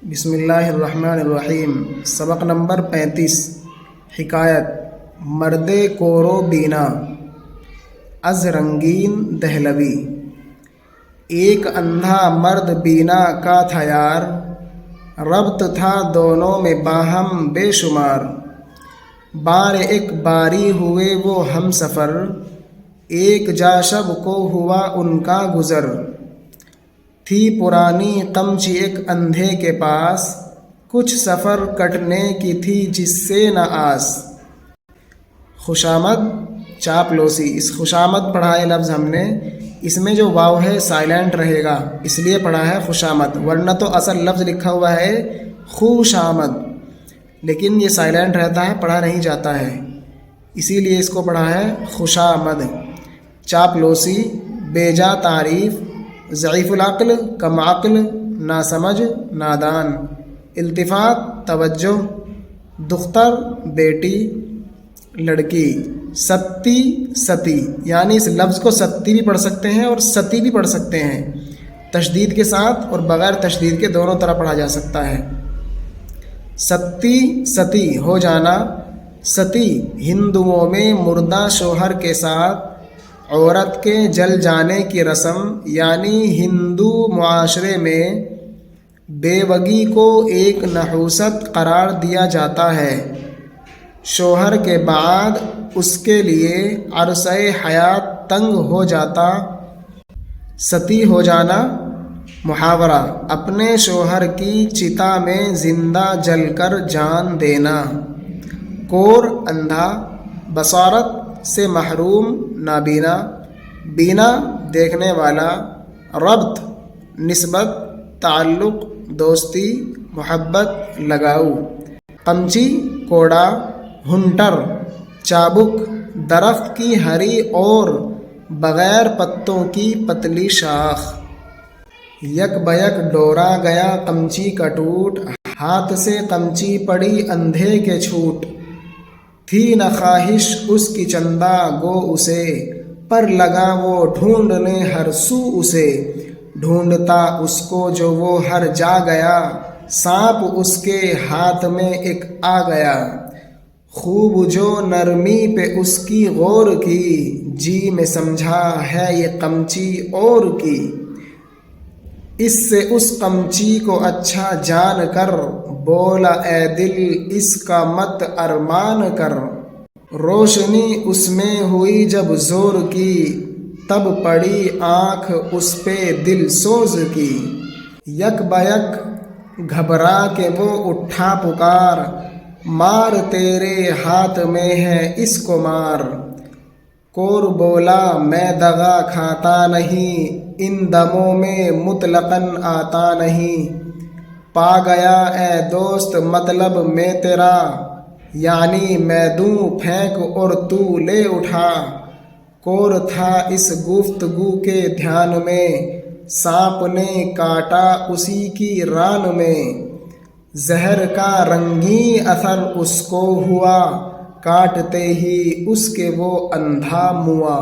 بسم اللہ الرحمن الرحیم۔ سبق نمبر 35۔ حکایت مرد کورو بینا از رنگین دہلوی۔ ایک اندھا مرد بینا کا تھا یار، ربط تھا دونوں میں باہم بے شمار۔ بار ایک باری ہوئے وہ ہم سفر، ایک جا شب کو ہوا ان کا گزر۔ تھی پرانی قمچی ایک اندھے کے پاس، کچھ سفر کٹنے کی تھی جس سے نہ آس۔ خوشامد چاپلوسی۔ اس خوشامد پڑھا ہے لفظ ہم نے، اس میں جو واو ہے سائلنٹ رہے گا، اس لیے پڑھا ہے خوشامد، ورنہ تو اصل لفظ لکھا ہوا ہے خوشامد، لیکن یہ سائلنٹ رہتا ہے، پڑھا نہیں جاتا ہے، اسی لیے اس کو پڑھا ہے خوشامد۔ چاپلوسی، بیجا تعریف، ضعیف العقل، کم عقل، ناسمجھ، نادان۔ التفات توجہ، دختر بیٹی، لڑکی۔ ستی ستی، یعنی اس لفظ کو ستی بھی پڑھ سکتے ہیں اور ستی بھی پڑھ سکتے ہیں، تشدید کے ساتھ اور بغیر تشدید کے دونوں طرح پڑھا جا سکتا ہے۔ ستی ستی ہو جانا۔ ستی ہندوؤں میں مردہ شوہر کے ساتھ عورت کے جل جانے کی رسم، یعنی ہندو معاشرے میں بیوگی کو ایک نحوست قرار دیا جاتا ہے۔ شوہر کے بعد اس کے لیے عرصہ حیات تنگ ہو جاتا۔ ستی ہو جانا محاورہ، اپنے شوہر کی چتا میں زندہ جل کر جان دینا۔ کور اندھا، بصارت سے محروم، نابینا۔ بینا دیکھنے والا۔ ربط نسبت، تعلق، دوستی، محبت، لگاؤ۔ قمچی کوڑا، ہنٹر چابک، درخت کی ہری اور بغیر پتوں کی پتلی شاخ۔ یک بیک ڈورا گیا قمچی کا ٹوٹ، ہاتھ سے قمچی پڑی اندھے کے چھوٹ۔ تھی نہ خواہش اس کی چندہ گو اسے، پر لگا وہ ڈھونڈنے ہر سو اسے۔ ڈھونڈتا اس کو جو وہ ہر جا گیا، سانپ اس کے ہاتھ میں ایک آ گیا۔ خوب جو نرمی پہ اس کی غور کی، جی میں سمجھا ہے یہ قمچی اور کی۔ اس سے اس قمچی کو اچھا جان کر، بولا اے دل اس کا مت ارمان کر۔ روشنی اس میں ہوئی جب زور کی، تب پڑی آنکھ اس پہ دل سوز کی۔ یک بیک گھبرا کے وہ اٹھا پکار، مار تیرے ہاتھ میں ہے اس کو مار۔ کور بولا میں دغا کھاتا نہیں، ان دموں میں مطلقاً آتا نہیں۔ پا گیا اے دوست مطلب میں تیرا، یعنی میں دوں پھینک اور تو لے اٹھا۔ کور تھا اس گفتگو کے دھیان میں، سانپ نے کاٹا اسی کی ران میں۔ زہر کا رنگین اثر اس کو ہوا، کاٹتے ہی اس کے وہ اندھا موا۔